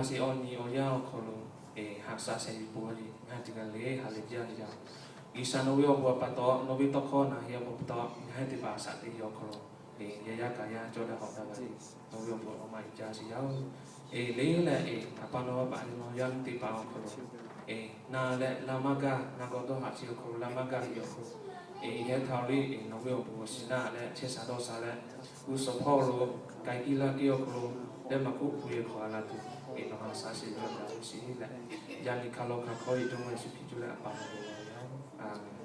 si oni o yao kolo haksa se puri hati kali halija ya isa no yo bo pato no bi to khona ya bo to hati ba sa ti yo kolo ya ya kaya joda hota ba no yo bo o mai ja si yao le la apa no ba no yan ti pa kolo na le lamaga na go to ha si kolo lamaga yo ko ya thali no yo bo sina le che sa do sa le u so pho lo kai ki la ki yo kolo le ma ku pu ye kho la tu no sa si yo da si la ya ni kalo ka khoi to mai si pi ju la pa no